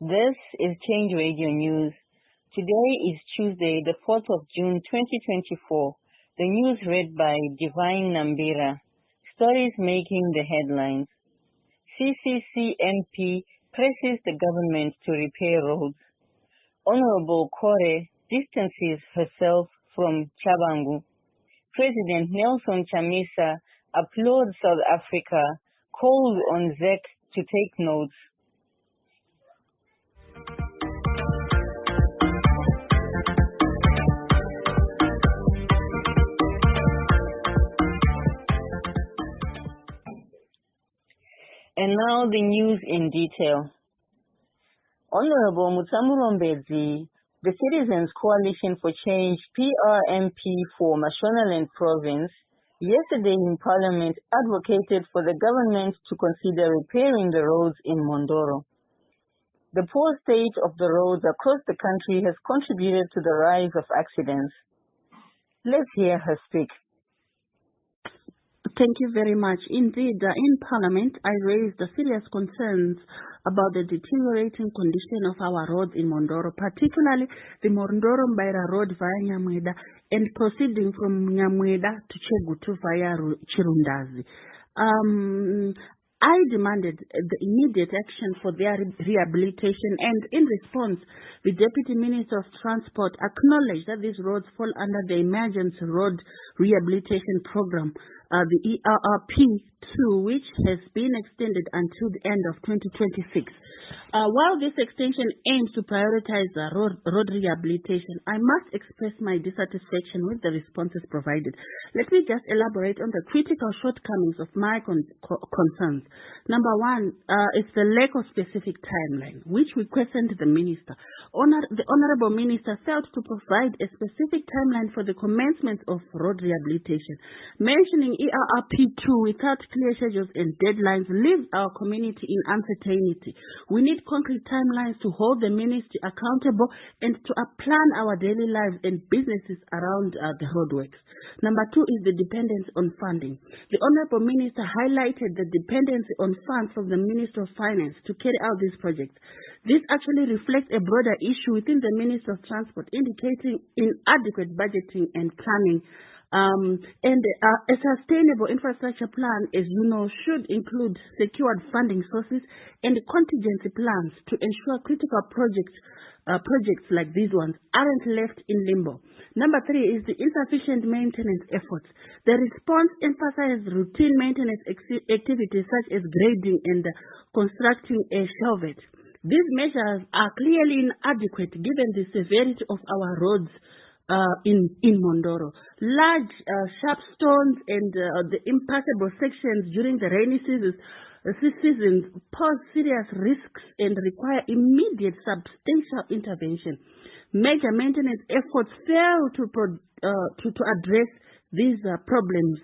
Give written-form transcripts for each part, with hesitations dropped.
This is Change Radio News. Today is Tuesday, the 4th of June 2024. The news read by Divine Nambira. Stories making the headlines. CCC MP presses the government to repair roads. Honorable Kore distances herself from Chabangu. President Nelson Chamisa applauds South Africa, calls on ZEC to take notes. And now the news in detail. Honorable Mutsamu Rombedzi, the Citizens Coalition for Change PRMP for Mashonaland Province, yesterday in Parliament advocated for the government to consider repairing the roads in Mondoro. The poor state of the roads across the country has contributed to the rise of accidents. Let's hear her speak. Thank you very much. Indeed, in Parliament, I raised serious concerns about the deteriorating condition of our roads in Mondoro, particularly the Mondoro-Mbaira Road via Nyamweda and proceeding from Nyamweda to Chegutu via Chirundazi. I demanded the immediate action for their rehabilitation, and in response, the Deputy Minister of Transport acknowledged that these roads fall under the Emergency Road Rehabilitation Program, the ERRP2, which has been extended until the end of 2026. While this extension aims to prioritize road rehabilitation, I must express my dissatisfaction with the responses provided. Let me just elaborate on the critical shortcomings of my concerns. Number one is the lack of specific timeline, which we questioned the Minister. The Honorable Minister failed to provide a specific timeline for the commencement of road rehabilitation. Mentioning ERRP2 without clear schedules and deadlines leaves our community in uncertainty. We need concrete timelines to hold the ministry accountable and to plan our daily lives and businesses around the roadworks. Number two is the dependence on funding. The Honorable Minister highlighted the dependency on funds from the Minister of Finance to carry out these projects. This actually reflects a broader issue within the Minister of Transport, indicating inadequate budgeting and planning. A sustainable infrastructure plan, as you know, should include secured funding sources and contingency plans to ensure critical projects like these ones aren't left in limbo. Number three is the insufficient maintenance efforts. The response emphasizes routine maintenance activities such as grading and constructing a shelvage. These measures are clearly inadequate given the severity of our roads in Mondoro. Large sharp stones and the impassable sections during the rainy seasons pose serious risks and require immediate substantial intervention. Major maintenance efforts fail to address these problems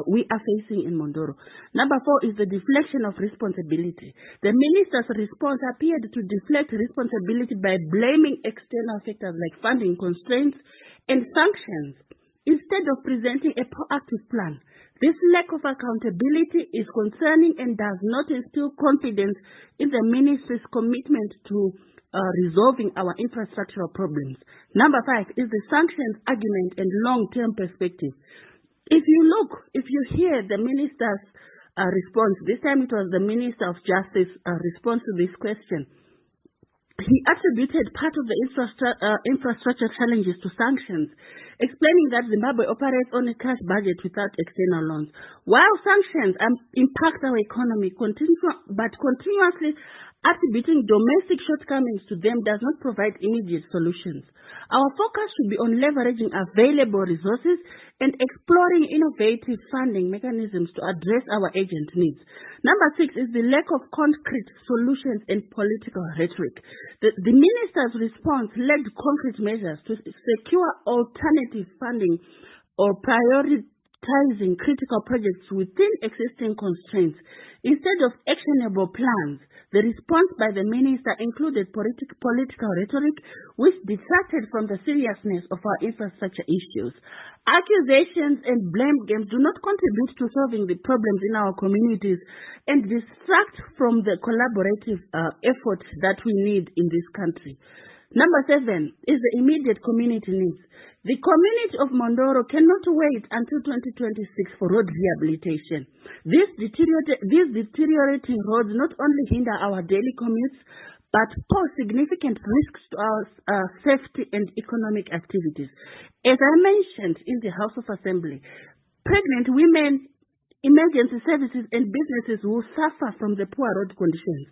we are facing in Mondoro. Number four is the deflection of responsibility. The minister's response appeared to deflect responsibility by blaming external factors like funding constraints and sanctions instead of presenting a proactive plan. This lack of accountability is concerning and does not instill confidence in the ministry's commitment to resolving our infrastructural problems. Number five is the sanctions argument and long-term perspective. If you hear the minister's response, this time it was the Minister of Justice response to this question. He attributed part of the infrastructure challenges to sanctions, explaining that Zimbabwe operates on a cash budget without external loans. While sanctions impact our economy, but continuously attributing domestic shortcomings to them does not provide immediate solutions. Our focus should be on leveraging available resources and exploring innovative funding mechanisms to address our urgent needs. Number six is the lack of concrete solutions and political rhetoric. The minister's response lacked concrete measures to secure alternative funding or prioritize prioritizing critical projects within existing constraints instead of actionable plans. The response by the minister included political rhetoric which detracted from the seriousness of our infrastructure issues. Accusations and blame games do not contribute to solving the problems in our communities and distract from the collaborative effort that we need in this country. Number 7 is the immediate community needs. The community of Mondoro cannot wait until 2026 for road rehabilitation. These deteriorating roads not only hinder our daily commutes, but pose significant risks to our safety and economic activities. As I mentioned in the House of Assembly, pregnant women, emergency services and businesses will suffer from the poor road conditions.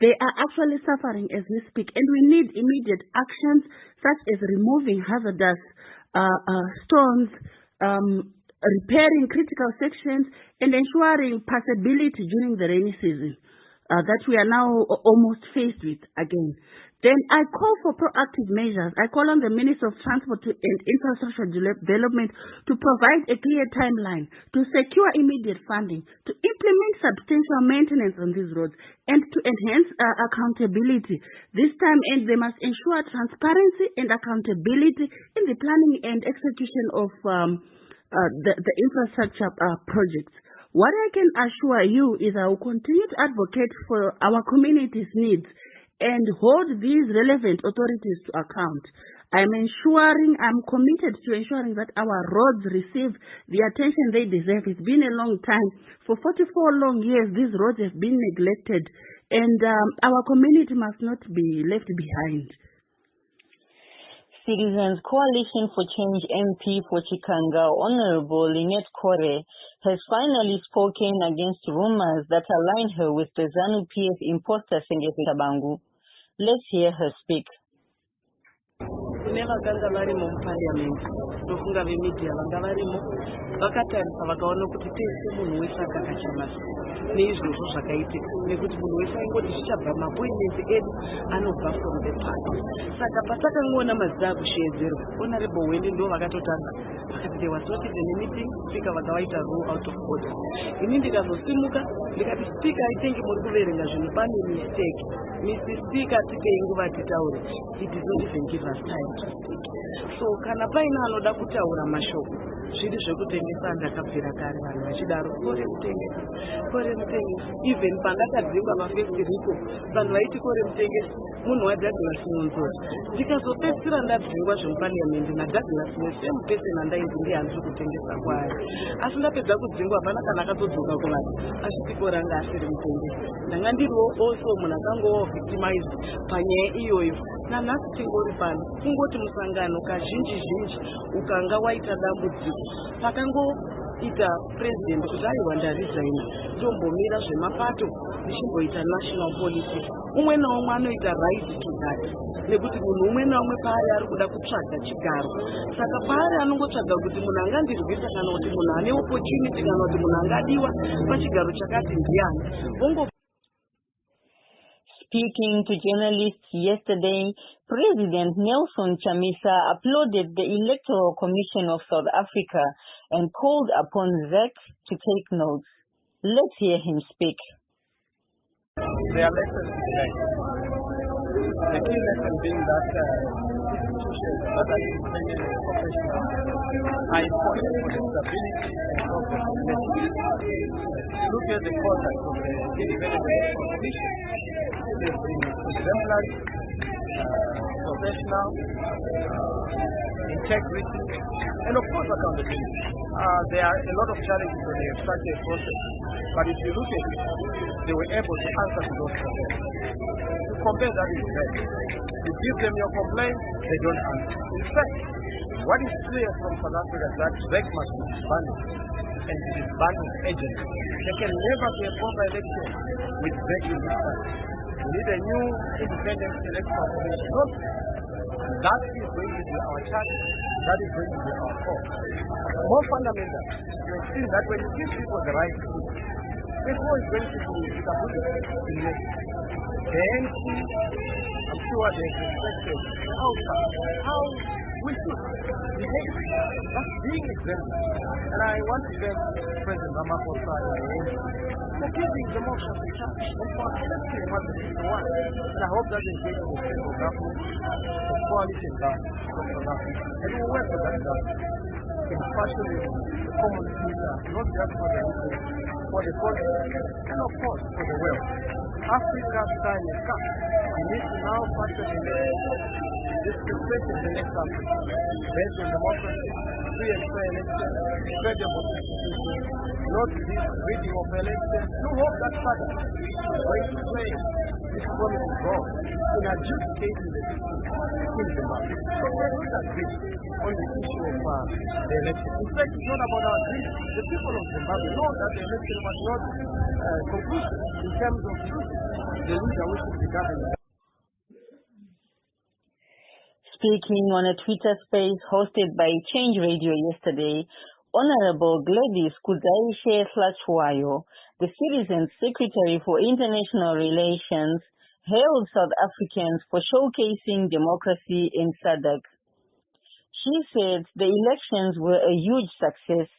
They are actually suffering as we speak, and we need immediate actions such as removing hazardous stones, repairing critical sections, and ensuring passability during the rainy season that we are now almost faced with again. Then I call for proactive measures. I call on the Minister of Transport and Infrastructure Development to provide a clear timeline, to secure immediate funding, to implement substantial maintenance on these roads, and to enhance accountability. This time, and they must ensure transparency and accountability in the planning and execution of the infrastructure projects. What I can assure you is I will continue to advocate for our community's needs and hold these relevant authorities to account. I'm committed to ensuring that our roads receive the attention they deserve. It's been a long time. For 44 long years, these roads have been neglected, and our community must not be left behind. Citizens Coalition for Change MP for Chikanga, Honorable Lynette Kore, has finally spoken against rumors that align her with the ZANU-PF imposter Sengesi Kabangu. Let's hear her speak. Nevaganga varimo muparliament ndofunga vemedia vanga varimo vakatarisa vakaona kuti tese munhu wese akakachamasa neizvozvo zvakaitika nekuti munhu wese aingoti zvichabva maappointment edu anobva from the party. Saka patakangona mazita akushedzerwa honorable Wende ndo vakatotanga vakati they were sorted in a meeting, speaker vakavaita rule out of order. Ini ndikazosimuka ndikati speaker I think muri kuverenga zvinhu pane mistake. Mr. Speaker tipei nguva titaure. He did not even give us time to speak. So kana paina anoda kutaura mashoko zviri zvekutengesa ndakabvira kare vanhu vachidaro kore mutengesi even pandakadzingwa mafestiriko vanhu vaiti kore mutengesi munhu waDouglas Munzori ndikazopedzisira ndadzingwa zvemuparliamendi naDouglas same person andainzi ndiye andiri kutengesa kwaari asi ndapedza kudzingwa hapana kana akatodzoka kuvanhu asviti kore anga asiri mutengesi ndanga ndiriwo also munhu akangowa victimized panyaya iyoyo. Nanhasi tingori pano kungoti musangano kazhinji ukanga waita dambudziko pakangoita president kuti aiwa ndaresigna ndombomira zvemapato ndichimboita national politics. Umwe naumwe anoita right to that nekuti munhu umwe naumwe paari ari kuda kutsvaga chigaro. Saka paari anongotsvaga kuti munhu angandirwisa kana kuti munhu ane opportunity kana kuti munhu angadiwa pachigaro chakati ndiani. Speaking to journalists yesterday, President Nelson Chamisa applauded the Electoral Commission of South Africa and called upon ZEC to take notes. Let's hear him speak. There are lessons today. The key lesson being that institutions that are independent and professional are important for the stability and progress of the nation. Look at the conduct of the Independent Electoral Commission. It has been exemplary, professional, integrity, and of course accountability. There are a lot of challenges when they have started a process, but if you look at it, they were able to answer to those problems. To compare that with them, you give them your complaint, they don't answer. In fact, what is clear from South Africa is that ZEC must be disbanded, and it is disbanded agents. There can never be a proper election with ZEC in this country. We need a new independent electoral commission. That is going to be our challenge. That is going to be our call. More fundamental, you have seen that when you give people the right to vote, people is going to be established in this. The NC, I'm sure they have respected the outcome. How we should behave. That's being exemplary. And I want to thank President Ramaphosa for giving democracy a chance and for accepting what the people want. And I hope that they get the central government, the coalition government of South Africa. And we will work with that government in fashioning the common future, not just for the people, for the continent, and of course for the world. Africa's time has come. We need to now fashion this situation in the next Africa, based on democracy, free and fair elections, credible institutions, not this rigging of elections. To hope that SADC is going to play this promising role in adjudicating the dispute in Zimbabwe. So we are not agree on the issue of the election. In fact, it's not about our agreement. The people of Zimbabwe know that the election was not conclusive in terms of choosing the leader which is the government. Speaking on a Twitter space hosted by Change Radio yesterday, Honorable Gladys Kudzaiche Hlatshwayo, the Citizen's Secretary for International Relations, hailed South Africans for showcasing democracy in SADC. She said the elections were a huge success.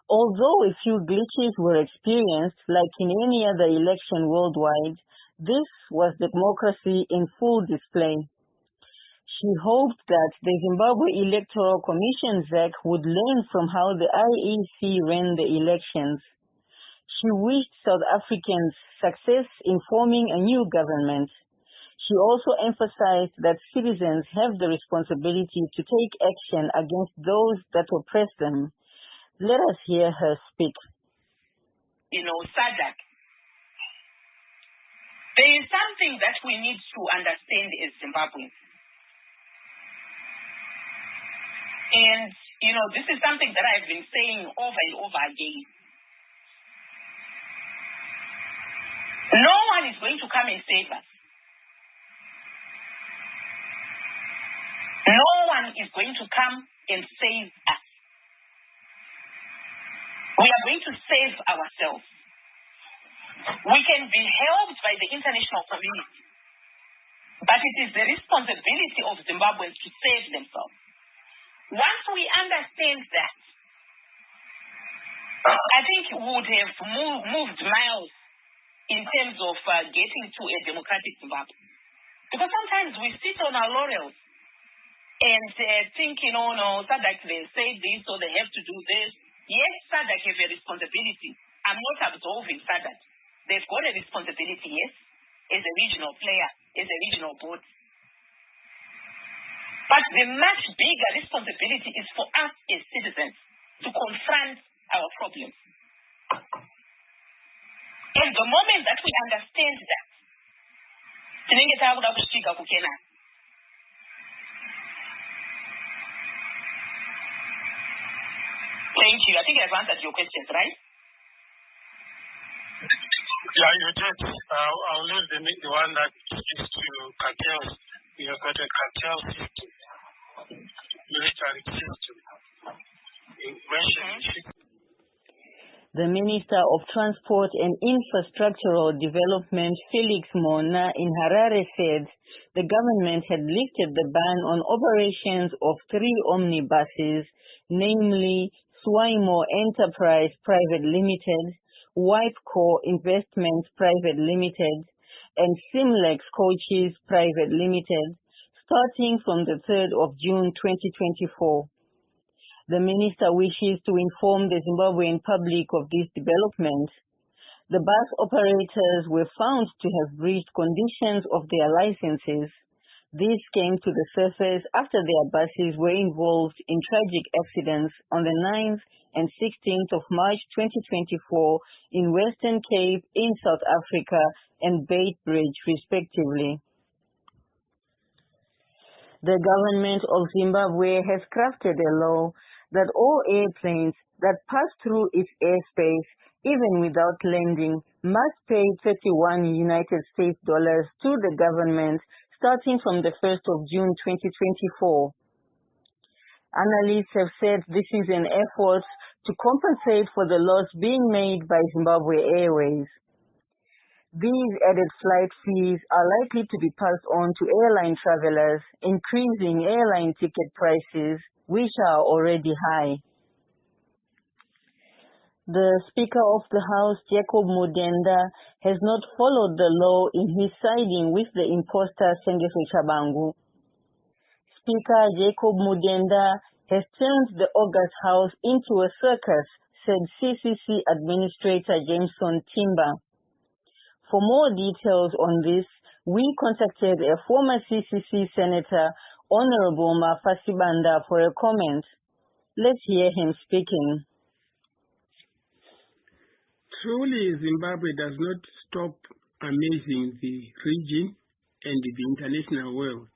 Although a few glitches were experienced, like in any other election worldwide, this was democracy in full display. She hoped that the Zimbabwe Electoral Commission, ZEC, would learn from how the IEC ran the elections. She wished South Africans success in forming a new government. She also emphasized that citizens have the responsibility to take action against those that oppress them. Let us hear her speak. SADC. There is something that we need to understand as Zimbabweans. And, this is something that I've been saying over and over again. No one is going to come and save us. No one is going to come and save us. We are going to save ourselves. We can be helped by the international community, but it is the responsibility of Zimbabweans to save themselves. Once we understand that, I think we would have moved miles in terms of getting to a democratic Zimbabwe. Because sometimes we sit on our laurels and think, SADC, they say this or they have to do this. Yes, SADC have a responsibility. I'm not absolving SADC. They've got a responsibility, yes, as a regional player, as a regional board. But the much bigger responsibility is for us as citizens to confront our problems. And the moment that we understand that, thank you. I think I've answered your questions, right? Yeah, you did. I'll leave the one that is to cartels. You have got a cartel system, military system. The Minister of Transport and Infrastructural Development, Felix Mona, in Harare said the government had lifted the ban on operations of 3 omnibuses, namely Swaimo Enterprise Private Limited, Wipeco Investments Private Limited, and Simlex Coaches Private Limited, starting from the 3rd of June 2024. The minister wishes to inform the Zimbabwean public of this development. The bus operators were found to have breached conditions of their licenses. This came to the surface after their buses were involved in tragic accidents on the 9th and 16th of March 2024 in Western Cape in South Africa and Beitbridge, respectively. The government of Zimbabwe has crafted a law that all airplanes that pass through its airspace, even without landing, must pay $31 United States to the government starting from the 1st of June 2024. Analysts have said this is an effort to compensate for the loss being made by Zimbabwe Airways. These added flight fees are likely to be passed on to airline travelers, increasing airline ticket prices, which are already high. The Speaker of the House, Jacob Mudenda, has not followed the law in his siding with the imposter Sengeso Chabangu. Speaker Jacob Mudenda has turned the August House into a circus, said CCC Administrator Jameson Timber. For more details on this, we contacted a former CCC Senator, Honorable Mafasi Banda, for a comment. Let's hear him speaking. Truly, Zimbabwe does not stop amazing the region and the international world.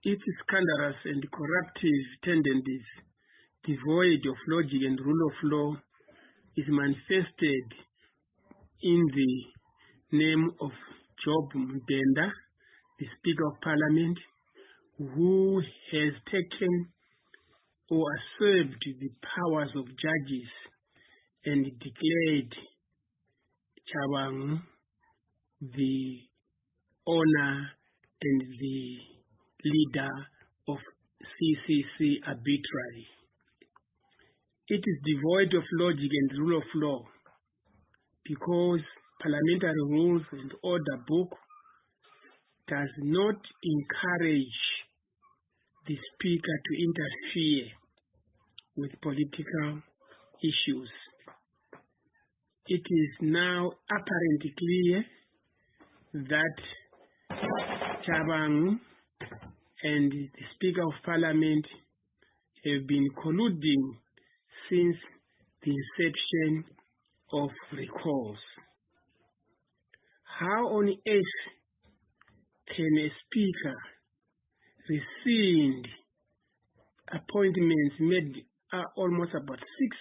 Its scandalous and corruptive tendencies, devoid of logic and rule of law, is manifested in the name of Job Mudenda, the Speaker of Parliament, who has taken or usurped the powers of judges and declared Chabangu the owner and the leader of CCC arbitrarily. It is devoid of logic and rule of law because Parliamentary Rules and Order Book does not encourage the Speaker to interfere with political issues. It is now apparently clear that Chabangu and the Speaker of Parliament have been colluding since the inception of recalls. How on earth can a speaker rescind appointments made almost about 6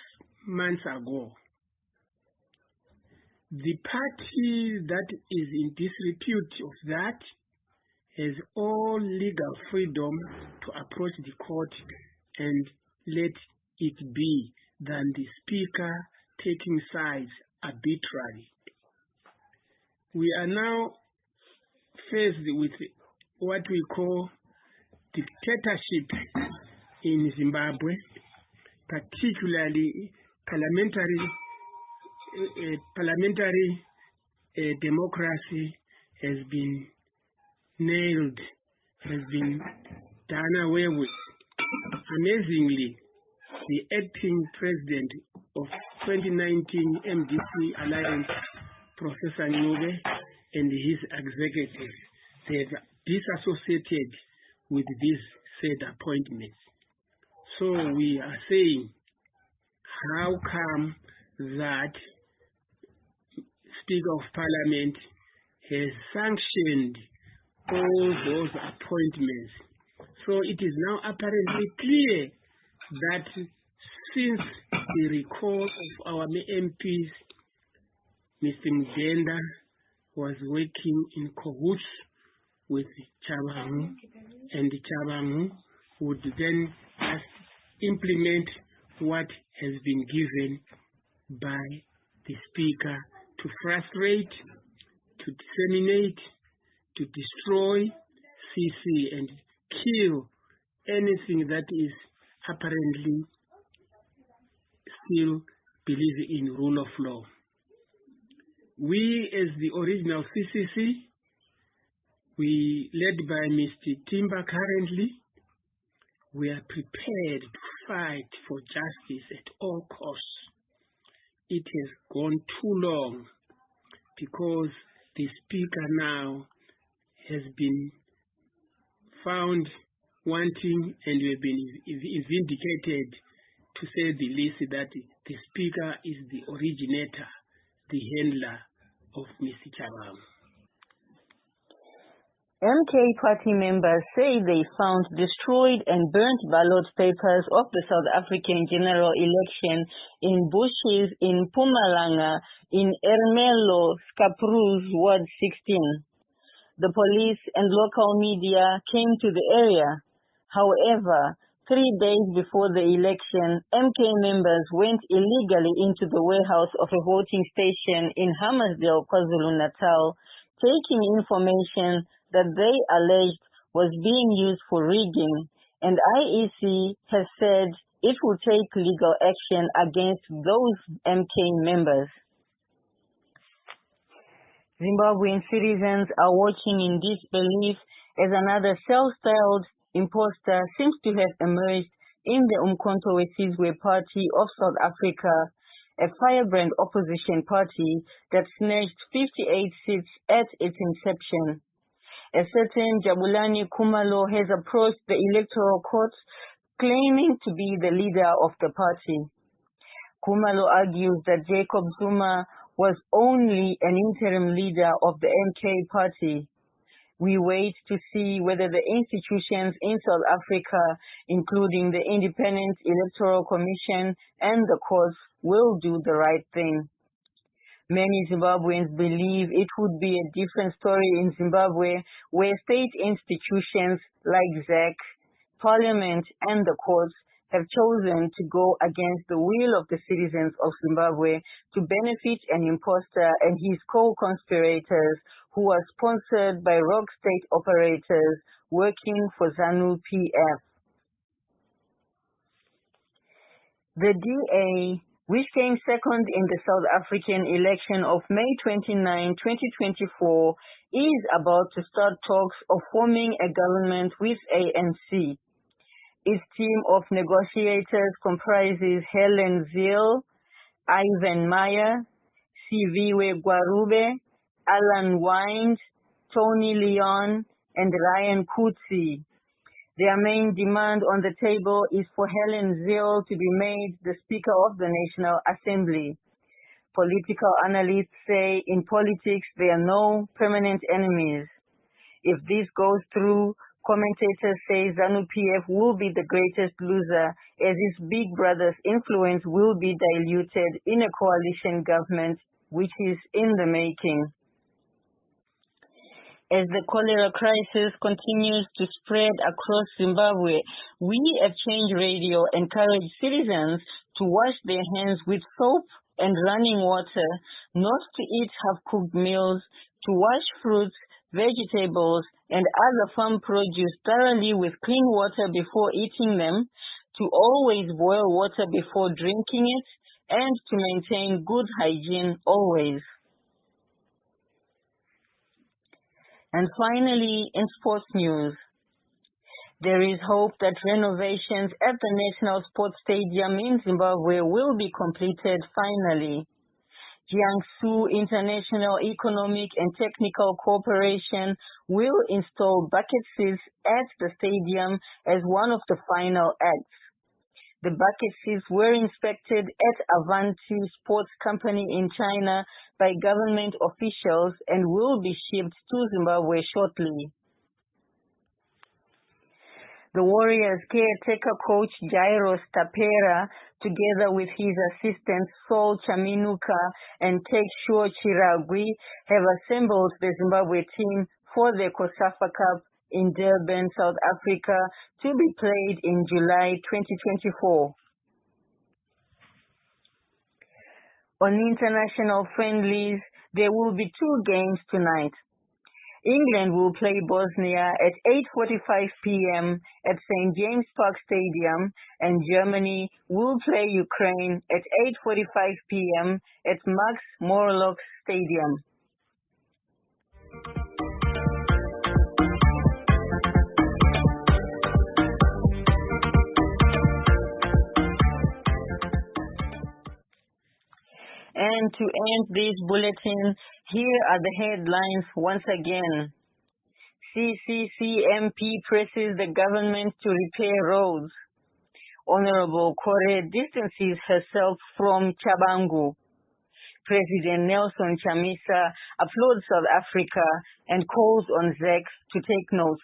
months ago? The party that is in disrepute of that has all legal freedom to approach the court and let it be than the speaker taking sides arbitrarily. We are now faced with what we call dictatorship in Zimbabwe, particularly parliamentary democracy has been nailed, has been done away with. Amazingly, the acting president of 2019 MDC Alliance, Professor Ncube, and his executives, they have disassociated with these said appointments. So we are saying, how come that Speaker of Parliament has sanctioned all those appointments? So it is now apparently clear that since the recall of our MPs, Mr. Mudenda was working in cahoots with Chabangu, and Chabangu would then just implement what has been given by the Speaker to frustrate, to disseminate, to destroy CC and kill anything that is apparently still believe in rule of law. We, as the original CCC, we led by Mr. Timber currently, we are prepared to fight for justice at all costs. It has gone too long because the Speaker now has been found wanting, and we have been vindicated, to say the least, that the Speaker is the originator, the handler of Mr. Chabangu. MK party members say they found destroyed and burnt ballot papers of the South African general election in bushes in Mpumalanga in Ermelo, Scapru's Ward 16. The police and local media came to the area. However, 3 days before the election, MK members went illegally into the warehouse of a voting station in Hammarsdale, KwaZulu-Natal, taking information that they alleged was being used for rigging, and IEC has said it will take legal action against those MK members. Zimbabwean citizens are watching in disbelief as another self-styled imposter seems to have emerged in the Umkhonto we Sizwe Party of South Africa, a firebrand opposition party that snatched 58 seats at its inception. A certain Jabulani Khumalo has approached the electoral court claiming to be the leader of the party. Khumalo argues that Jacob Zuma was only an interim leader of the MK party. We wait to see whether the institutions in South Africa, including the Independent Electoral Commission and the courts, will do the right thing. Many Zimbabweans believe it would be a different story in Zimbabwe, where state institutions like ZAC, Parliament, and the courts have chosen to go against the will of the citizens of Zimbabwe to benefit an imposter and his co-conspirators who are sponsored by rogue state operators working for ZANU-PF. The DA, which came second in the South African election of May 29, 2024, is about to start talks of forming a government with ANC. Its team of negotiators comprises Helen Zille, Ivan Meyer, Siviwe Gwarube, Alan Wind, Tony Leon, and Ryan Kutsi. Their main demand on the table is for Helen Zille to be made the Speaker of the National Assembly. Political analysts say in politics there are no permanent enemies. If this goes through, commentators say ZANU-PF will be the greatest loser as its big brother's influence will be diluted in a coalition government which is in the making. As the cholera crisis continues to spread across Zimbabwe, we at Change Radio encourage citizens to wash their hands with soap and running water, not to eat half-cooked meals, to wash fruits, vegetables, and other farm produce thoroughly with clean water before eating them, to always boil water before drinking it, and to maintain good hygiene always. And finally, in sports news, there is hope that renovations at the National Sports Stadium in Zimbabwe will be completed finally. Jiangsu International Economic and Technical Corporation will install bucket seats at the stadium as one of the final acts. The bucket seats were inspected at Avanti Sports Company in China by government officials and will be shipped to Zimbabwe shortly. The Warriors caretaker coach Jairo Stapera, together with his assistants Saul Chaminuka and Tekshua Chiragwi, have assembled the Zimbabwe team for the COSAFA Cup in Durban, South Africa, to be played in July 2024. On international friendlies, there will be 2 games tonight. England will play Bosnia at 8:45 p.m. at St. James Park Stadium, and Germany will play Ukraine at 8:45 p.m. at Max Morlock Stadium. And to end this bulletin, here are the headlines once again. CCCMP presses the government to repair roads. Honorable Kore distances herself from Chabangu. President Nelson Chamisa applauds South Africa and calls on ZAC to take notes.